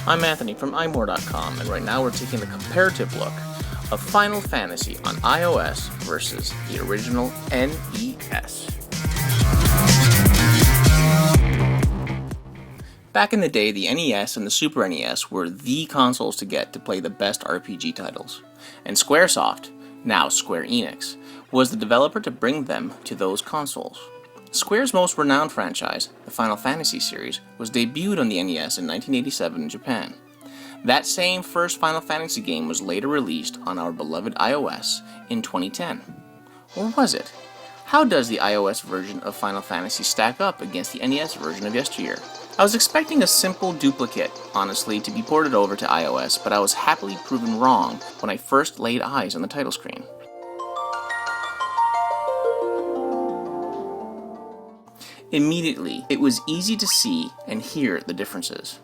I'm Anthony from iMore.com, and right now we're taking a comparative look of Final Fantasy on iOS versus the original NES. Back in the day, the NES and the Super NES were the consoles to get to play the best RPG titles, and Squaresoft, now Square Enix, was the developer to bring them to those consoles. Square's most renowned franchise, the Final Fantasy series, was debuted on the NES in 1987 in Japan. That same first Final Fantasy game was later released on our beloved iOS in 2010. Or was it? How does the iOS version of Final Fantasy stack up against the NES version of yesteryear? I was expecting a simple duplicate, honestly, to be ported over to iOS, but I was happily proven wrong when I first laid eyes on the title screen. Immediately, it was easy to see and hear the differences.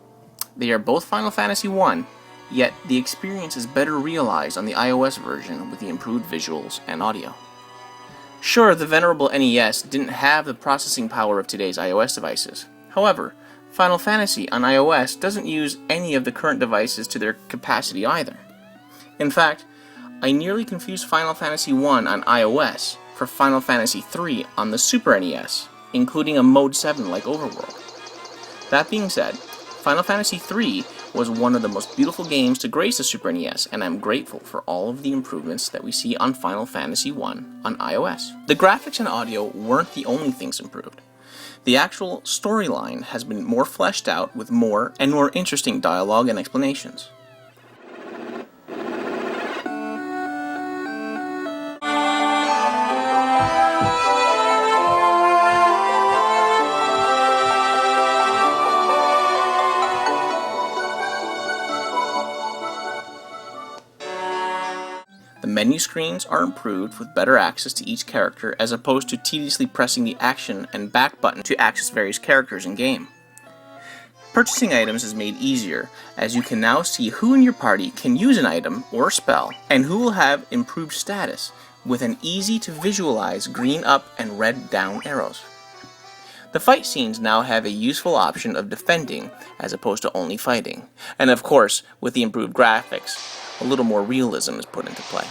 They are both Final Fantasy I, yet the experience is better realized on the iOS version with the improved visuals and audio. Sure, the venerable NES didn't have the processing power of today's iOS devices. However, Final Fantasy on iOS doesn't use any of the current devices to their capacity either. In fact, I nearly confused Final Fantasy I on iOS for Final Fantasy III on the Super NES, including a Mode 7 like Overworld. That being said, Final Fantasy III was one of the most beautiful games to grace the Super NES, and I'm grateful for all of the improvements that we see on Final Fantasy I on iOS. The graphics and audio weren't the only things improved. The actual storyline has been more fleshed out with more and more interesting dialogue and explanations. The menu screens are improved with better access to each character as opposed to tediously pressing the action and back button to access various characters in game. Purchasing items is made easier as you can now see who in your party can use an item or spell and who will have improved status with an easy to visualize green up and red down arrows. The fight scenes now have a useful option of defending as opposed to only fighting, and of course with the improved graphics, a little more realism is put into play.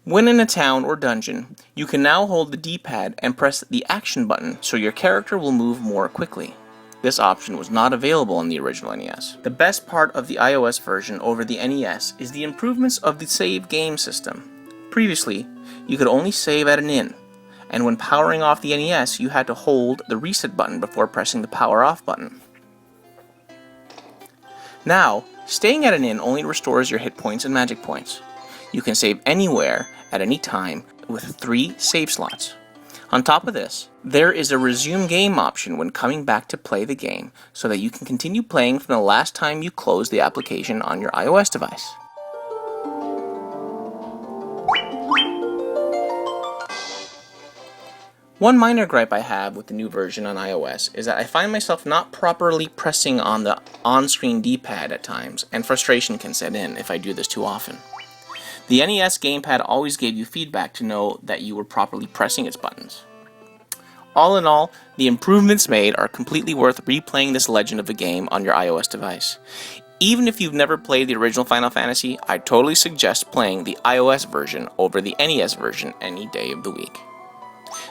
When in a town or dungeon, you can now hold the D-pad and press the action button so your character will move more quickly. This option was not available on the original NES. The best part of the iOS version over the NES is the improvements of the save game system. Previously, you could only save at an inn, and when powering off the NES, you had to hold the reset button before pressing the power off button. Now, staying at an inn only restores your hit points and magic points. You can save anywhere at any time with 3 save slots. On top of this, there is a resume game option when coming back to play the game so that you can continue playing from the last time you closed the application on your iOS device. One minor gripe I have with the new version on iOS is that I find myself not properly pressing on the on-screen D-pad at times, and frustration can set in if I do this too often. The NES gamepad always gave you feedback to know that you were properly pressing its buttons. All in all, the improvements made are completely worth replaying this legend of a game on your iOS device. Even if you've never played the original Final Fantasy, I totally suggest playing the iOS version over the NES version any day of the week.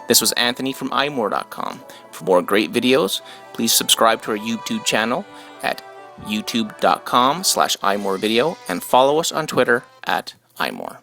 This was Anthony from iMore.com. For more great videos, please subscribe to our YouTube channel at youtube.com/iMoreVideo and follow us on Twitter at iMore.